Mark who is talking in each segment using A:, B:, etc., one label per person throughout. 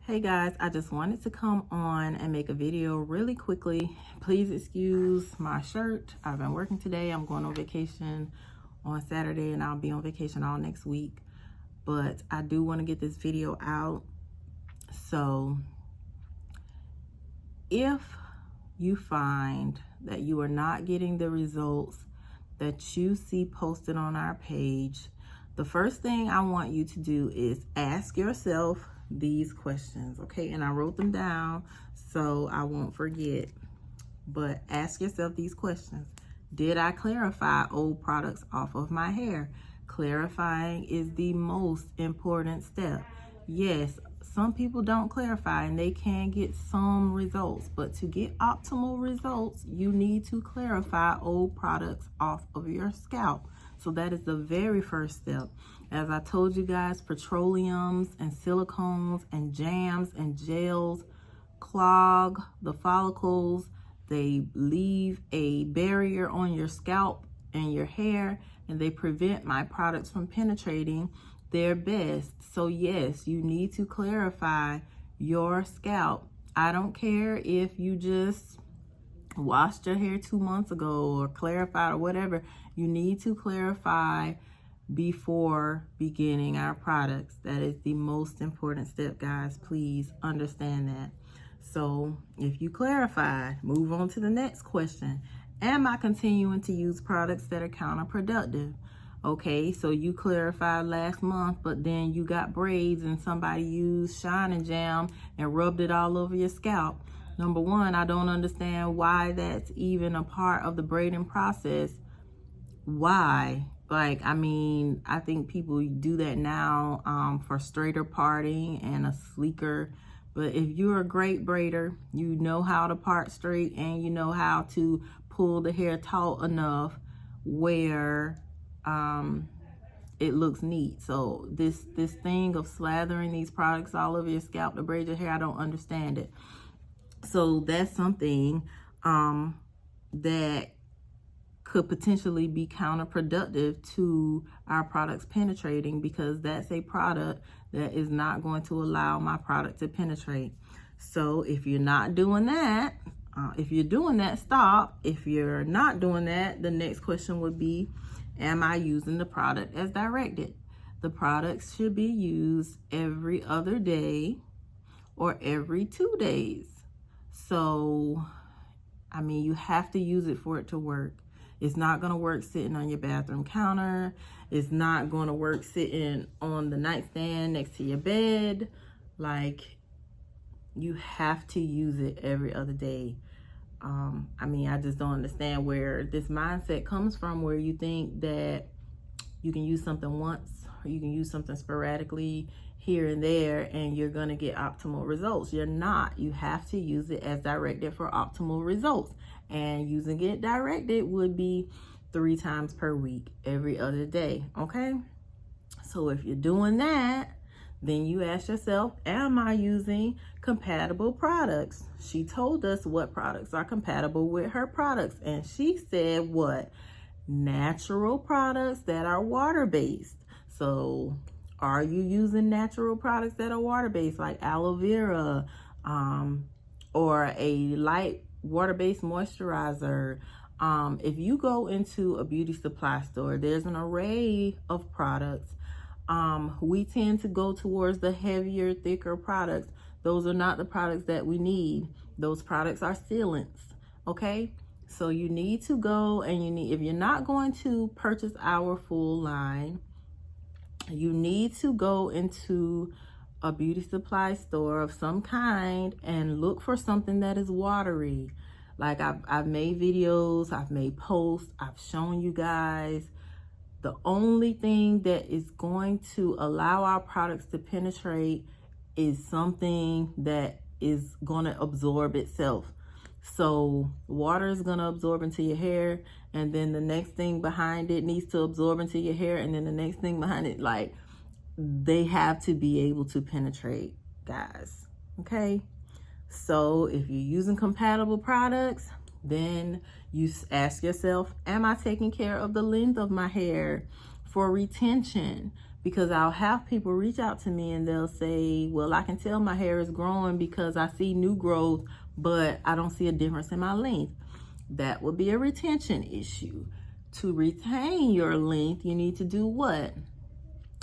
A: Hey guys, I just wanted to come on and make a video really quickly. Please excuse my shirt. I've been working today. I'm going on vacation on Saturday and I'll be on vacation all next week. But I do want to get this video out. So if you find that you are not getting the results that you see posted on our page, the first thing I want you to do is ask yourself these questions, okay? And I wrote them down so I won't forget. But ask yourself these questions. Did I clarify old products off of my hair? Clarifying is the most important step. Yes, some people don't clarify and they can get some results, but to get optimal results, you need to clarify old products off of your scalp. So that is the very first step. As I told you guys, petroleums and silicones and jams and gels clog the follicles. They leave a barrier on your scalp and your hair, and they prevent my products from penetrating their best. So yes, you need to clarify your scalp. I don't care if you just washed your hair 2 months ago or clarified or whatever. You need to clarify before beginning our products. That is the most important step, guys. Please understand that. So if you clarify, move on to the next question. Am I continuing to use products that are counterproductive? Okay, so you clarified last month, but then you got braids and somebody used Shine and Jam and rubbed it all over your scalp. Number one, I don't understand why that's even a part of the braiding process. Why? Like, I mean, I think people do that now for straighter parting and a sleeker. But if you're a great braider, you know how to part straight and you know how to pull the hair taut enough where it looks neat. So this thing of slathering these products all over your scalp to braid your hair, I don't understand it. So that's something that could potentially be counterproductive to our products penetrating, because that's a product that is not going to allow my product to penetrate. So if you're not doing that, if you're doing that, stop. If you're not doing that, the next question would be, am I using the product as directed? The products should be used every other day or every 2 days. So, I mean, you have to use it for it to work. It's not going to work sitting on your bathroom counter. It's not going to work sitting on the nightstand next to your bed. Like, you have to use it every other day. I mean, I just don't understand where this mindset comes from, where you think that you can use something once or you can use something sporadically here and there and you're going to get optimal results. You're not. You have to use it as directed for optimal results. And using it directed would be 3 times per week, every other day. Okay. So if you're doing that, then you ask yourself, am I using compatible products? She told us what products are compatible with her products. And she said what? Natural products that are water-based. So are you using natural products that are water-based, like aloe vera, or a light water-based moisturizer? If you go into a beauty supply store, there's an array of products. We tend to go towards the heavier, thicker products. Those are not the products that we need. Those products are sealants, okay? So you need to go and if you're not going to purchase our full line, you need to go into a beauty supply store of some kind and look for something that is watery. Like I've made videos, I've made posts, I've shown you guys. The only thing that is going to allow our products to penetrate is something that is going to absorb itself. So water is going to absorb into your hair, and then the next thing behind it needs to absorb into your hair, and then the next thing behind it, like, they have to be able to penetrate, guys. Okay. So if you're using compatible products, then you ask yourself, am I taking care of the length of my hair for retention? because I'll have people reach out to me and they'll say, well, I can tell my hair is growing because I see new growth, but I don't see a difference in my length. That would be a retention issue. To retain your length, you need to do what?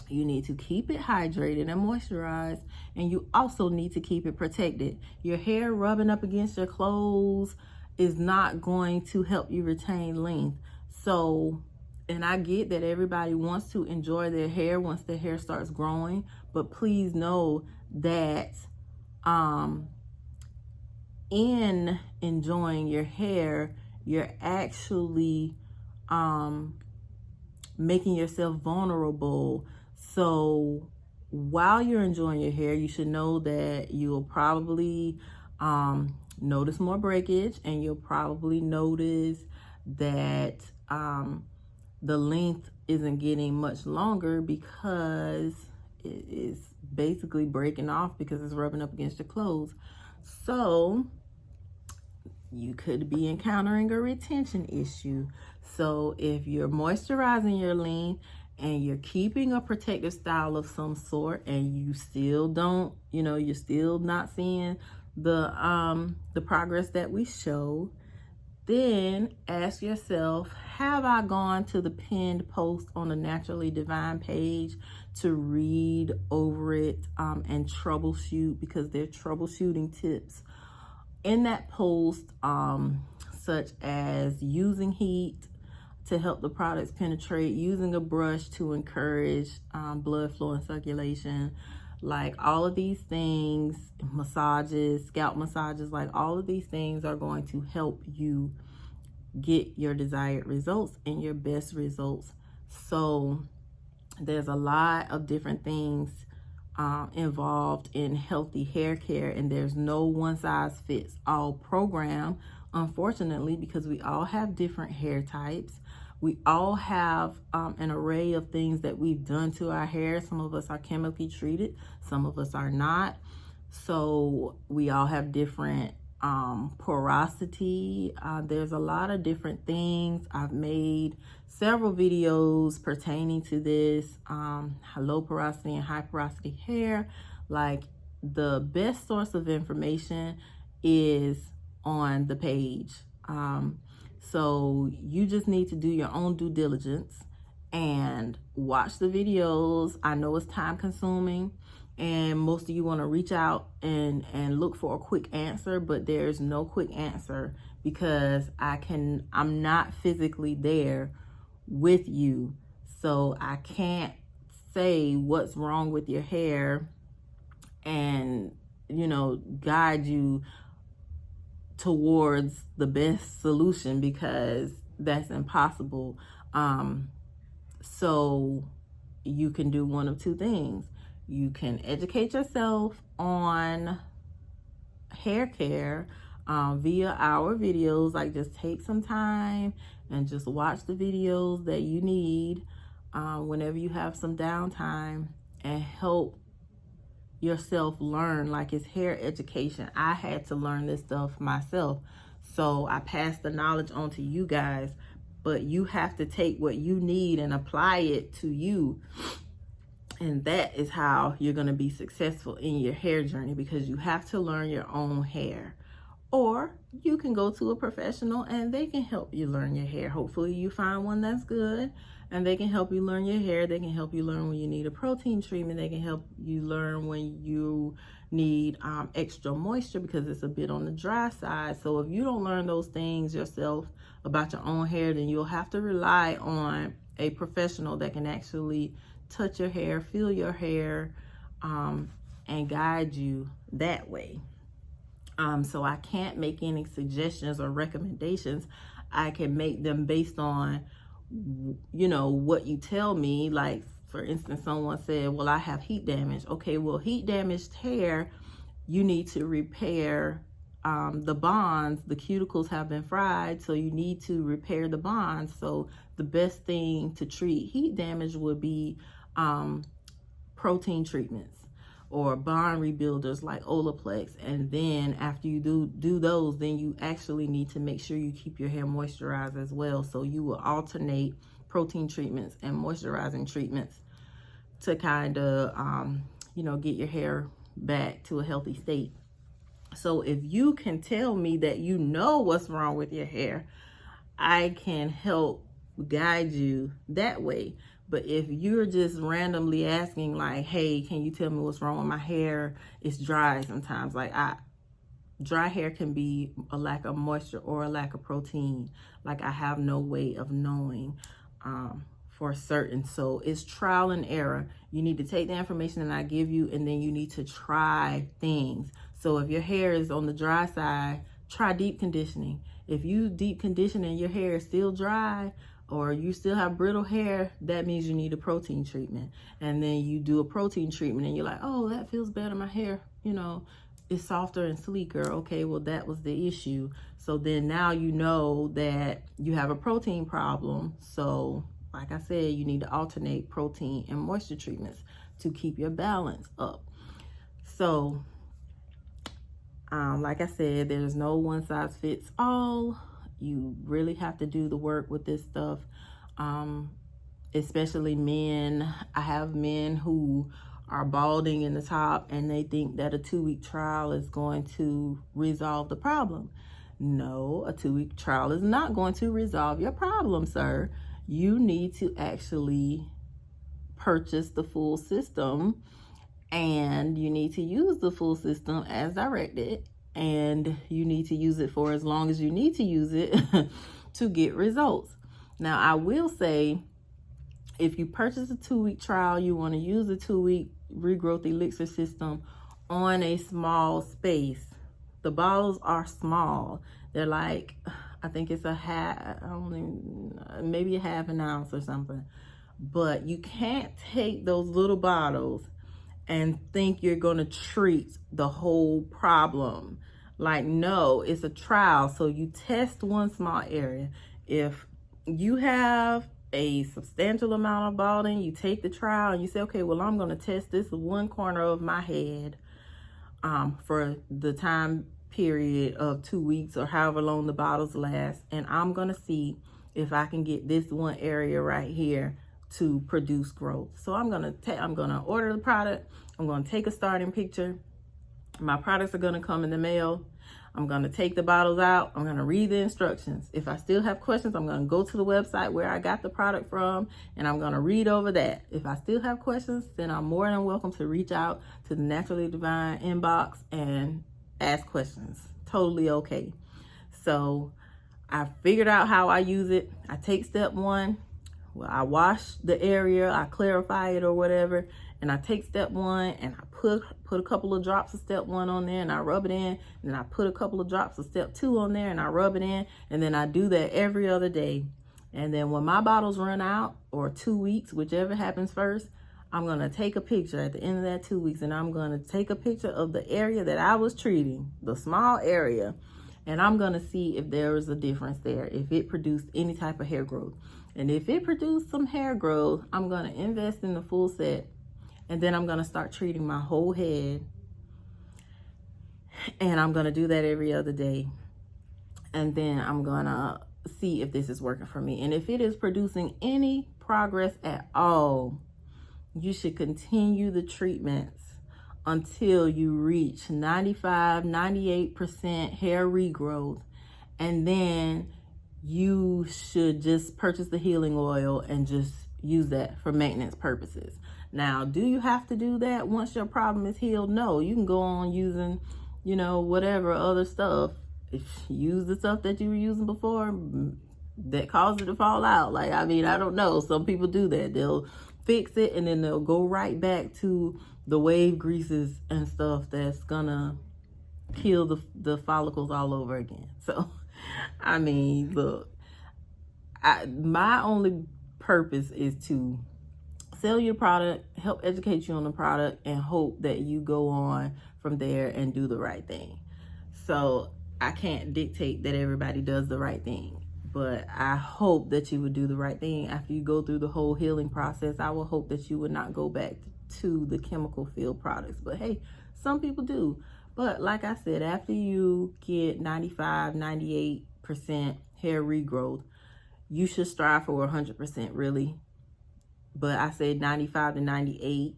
A: You need to keep it hydrated and moisturized, and you also need to keep it protected. Your hair rubbing up against your clothes is not going to help you retain length. So, and I get that everybody wants to enjoy their hair once their hair starts growing, but please know that in enjoying your hair, you're actually making yourself vulnerable. So while you're enjoying your hair, you should know that you'll probably notice more breakage, and you'll probably notice that the length isn't getting much longer because it is basically breaking off because it's rubbing up against your clothes. So you could be encountering a retention issue. So if you're moisturizing your length and you're keeping a protective style of some sort, and you still don't, you're still not seeing the progress that we show, then ask yourself, have I gone to the pinned post on the Naturally Divine page to read over it and troubleshoot? Because there are troubleshooting tips in that post, such as using heat to help the products penetrate, using a brush to encourage blood flow and circulation, like all of these things, massages, scalp massages, like all of these things are going to help you get your desired results and your best results. So there's a lot of different things involved in healthy hair care, and there's no one size fits all program, unfortunately, because we all have different hair types. We all have an array of things that we've done to our hair. Some of us are chemically treated, some of us are not. So we all have different porosity. There's a lot of different things. I've made several videos pertaining to this, low porosity and high porosity hair. Like, the best source of information is on the page. So you just need to do your own due diligence and watch the videos. I know it's time consuming, and most of you want to reach out and look for a quick answer, but there's no quick answer because I'm not physically there with you. So I can't say what's wrong with your hair and, guide you towards the best solution, because that's impossible. So you can do one of two things. You can educate yourself on hair care via our videos. Like, just take some time and just watch the videos that you need whenever you have some downtime, and help yourself learn. Like, it's hair education. I had to learn this stuff myself, so I passed the knowledge on to you guys, but you have to take what you need and apply it to you. And that is how you're going to be successful in your hair journey, because you have to learn your own hair. Or you can go to a professional and they can help you learn your hair. Hopefully you find one that's good and they can help you learn your hair. They can help you learn when you need a protein treatment. They can help you learn when you need extra moisture because it's a bit on the dry side. So if you don't learn those things yourself about your own hair, then you'll have to rely on a professional that can actually touch your hair, feel your hair, and guide you that way. So I can't make any suggestions or recommendations. I can make them based on, what you tell me. Like, for instance, someone said, well, I have heat damage. Okay, well, heat damaged hair, you need to repair the bonds. The cuticles have been fried, so you need to repair the bonds. So the best thing to treat heat damage would be protein treatments or bond rebuilders like Olaplex. And then after you do those, then you actually need to make sure you keep your hair moisturized as well. So you will alternate protein treatments and moisturizing treatments to kind of, you know, get your hair back to a healthy state. So if you can tell me that you know what's wrong with your hair, I can help guide you that way. But if you're just randomly asking like, hey, can you tell me what's wrong with my hair? It's dry sometimes. Like dry hair can be a lack of moisture or a lack of protein. Like I have no way of knowing for certain. So it's trial and error. You need to take the information that I give you, and then you need to try things. So if your hair is on the dry side, try deep conditioning. If you deep condition and your hair is still dry, or you still have brittle hair, that means you need a protein treatment. And then you do a protein treatment and you're like, oh, that feels better. My hair, you know, is softer and sleeker. Okay, well, that was the issue. So then now you know that you have a protein problem. So like I said, you need to alternate protein and moisture treatments to keep your balance up. So like I said, there's no one size fits all. You really have to do the work with this stuff, especially men. I have men who are balding in the top and they think that a 2-week trial is going to resolve the problem. No, a 2-week trial is not going to resolve your problem, sir. You need to actually purchase the full system, and you need to use the full system as directed, and you need to use it for as long as you need to use it to get results. Now, I will say, if you purchase a 2-week trial, you want to use a 2-week regrowth elixir system on a small space. The bottles are small. They're like, I think it's maybe a half an ounce or something. But you can't take those little bottles and think you're going to treat the whole problem. Like, no, it's a trial. So you test one small area. If you have a substantial amount of balding, you take the trial and you say, okay, well, I'm going to test this one corner of my head for the time period of 2 weeks or however long the bottles last. And I'm going to see if I can get this one area right here to produce growth. So I'm gonna order the product. I'm gonna take a starting picture. My products are gonna come in the mail. I'm gonna take the bottles out. I'm gonna read the instructions. If I still have questions, I'm gonna go to the website where I got the product from, and I'm gonna read over that. If I still have questions, then I'm more than welcome to reach out to the Naturally Divine inbox and ask questions. Totally okay. So I figured out how I use it. I take step one. Well, I wash the area, I clarify it or whatever, and I take step one and I put a couple of drops of step one on there and I rub it in, and then I put a couple of drops of step two on there and I rub it in, and then I do that every other day. And then when my bottles run out, or 2 weeks, whichever happens first, I'm gonna take a picture at the end of that 2 weeks, and I'm gonna take a picture of the area that I was treating, the small area, and I'm gonna see if there is a difference there, if it produced any type of hair growth. And if it produced some hair growth, I'm gonna invest in the full set, and then I'm gonna start treating my whole head. And I'm gonna do that every other day. And then I'm gonna see if this is working for me. And if it is producing any progress at all, you should continue the treatments until you reach 95, 98% hair regrowth. And then you should just purchase the healing oil and just use that for maintenance purposes. Now, do you have to do that once your problem is healed? No, you can go on using, you know, whatever other stuff. If you use the stuff that you were using before that caused it to fall out. Like, I mean, I don't know. Some people do that. They'll fix it and then they'll go right back to the wave greases and stuff that's gonna kill the follicles all over again. So, I mean, look, my only purpose is to sell your product, help educate you on the product, and hope that you go on from there and do the right thing. So I can't dictate that everybody does the right thing, but I hope that you would do the right thing after you go through the whole healing process. I will hope that you would not go back to the chemical filled products. But hey, some people do. But like I said, after you get 95, 98% hair regrowth, you should strive for 100%, really. but I said 95 to 98.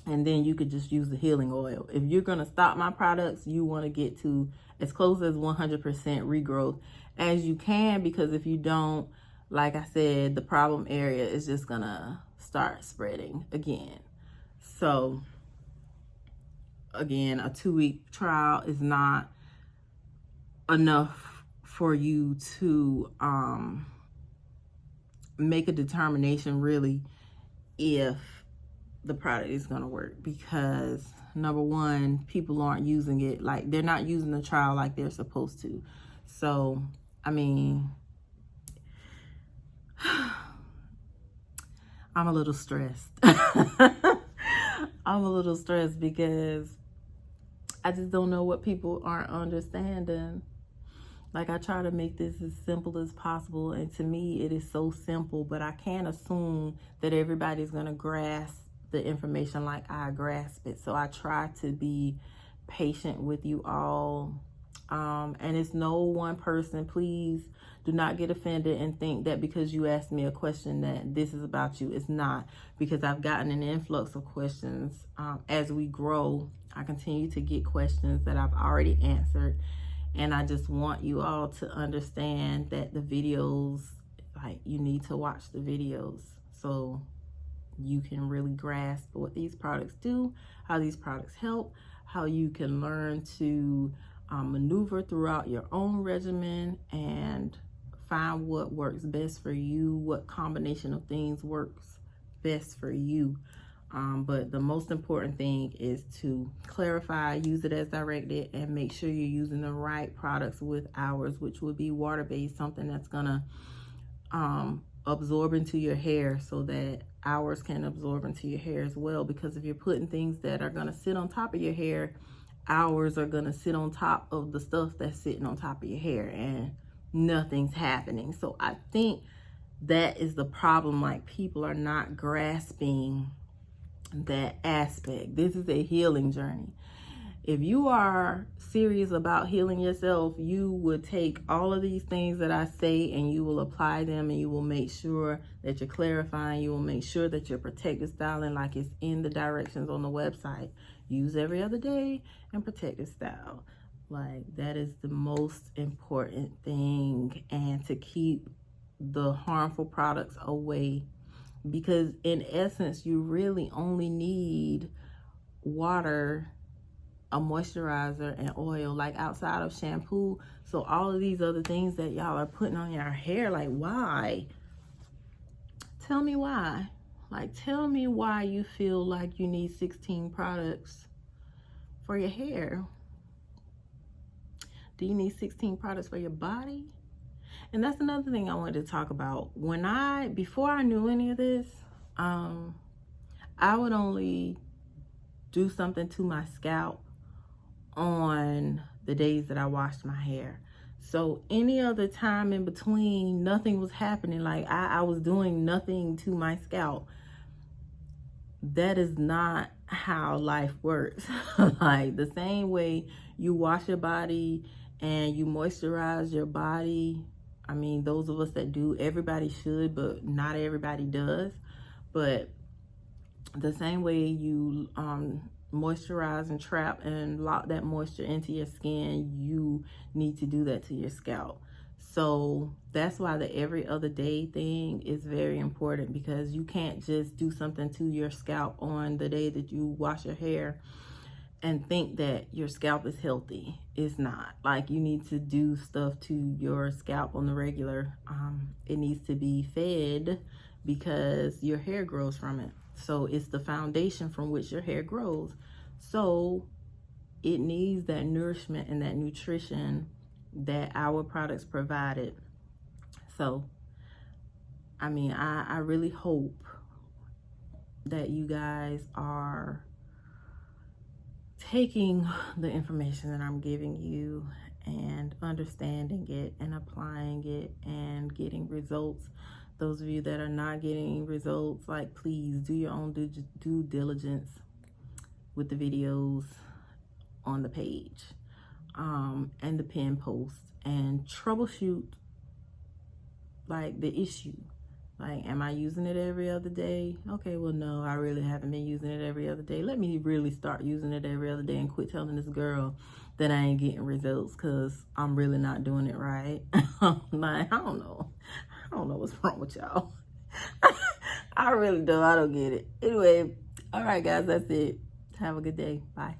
A: And then you could just use the healing oil. If you're going to stock my products, you want to get to as close as 100% regrowth as you can, because if you don't, like I said, the problem area is just going to start spreading again. So again, a 2-week trial is not enough for you to make a determination really if the product is going to work, because number one, people aren't using it, like they're not using the trial like they're supposed to. So I mean, I'm a little stressed. I'm a little stressed because I just don't know what people aren't understanding. Like, I try to make this as simple as possible, and to me it is so simple, but I can't assume that everybody's going to grasp the information like I grasp it. So I try to be patient with you all. And it's no one person. Please do not get offended and think that because you asked me a question that this is about you. It's not, because I've gotten an influx of questions. As we grow, I continue to get questions that I've already answered. And I just want you all to understand that the videos, like, you need to watch the videos so you can really grasp what these products do, how these products help, how you can learn to maneuver throughout your own regimen and find what works best for you, what combination of things works best for you. But the most important thing is to clarify, use it as directed, and make sure you're using the right products with hours, which would be water-based, something that's gonna absorb into your hair so that hours can absorb into your hair as well. Because if you're putting things that are gonna sit on top of your hair, hours are gonna sit on top of the stuff that's sitting on top of your hair and nothing's happening. So I think that is the problem. Like, people are not grasping that aspect. This is a healing journey. If you are serious about healing yourself, you would take all of these things that I say and you will apply them, and you will make sure that you're clarifying. You will make sure that you're protective styling like it's in the directions on the website. Use every other day and protective style. Like, that is the most important thing, and to keep the harmful products away, because in essence, you really only need water, a moisturizer, and oil, like outside of shampoo. So all of these other things that y'all are putting on your hair, like, why? Tell me why. Like, tell me why you feel like you need 16 products for your hair. Do you need 16 products for your body? And that's another thing I wanted to talk about. Before I knew any of this, I would only do something to my scalp on the days that I washed my hair. So any other time in between, nothing was happening. Like, I was doing nothing to my scalp. That is not how life works. Like, the same way you wash your body and you moisturize your body, I mean, those of us that do, everybody should, but not everybody does. But the same way you moisturize and trap and lock that moisture into your skin, you need to do that to your scalp. So that's why the every other day thing is very important, because you can't just do something to your scalp on the day that you wash your hair and think that your scalp is healthy. It's not. Like, you need to do stuff to your scalp on the regular. It needs to be fed because your hair grows from it. So it's the foundation from which your hair grows. So it needs that nourishment and that nutrition that our products provided. So, I mean, I really hope that you guys are taking the information that I'm giving you and understanding it and applying it and getting results. Those of you that are not getting results, like, please do your own due diligence with the videos on the page and the pin post, and troubleshoot, like, the issue. Like, am I using it every other day? Okay, well, no, I really haven't been using it every other day. Let me really start using it every other day and quit telling this girl that I ain't getting results because I'm really not doing it right. Like, I don't know. I don't know what's wrong with y'all. I really don't. I don't get it. Anyway, all right, guys, that's it. Have a good day. Bye.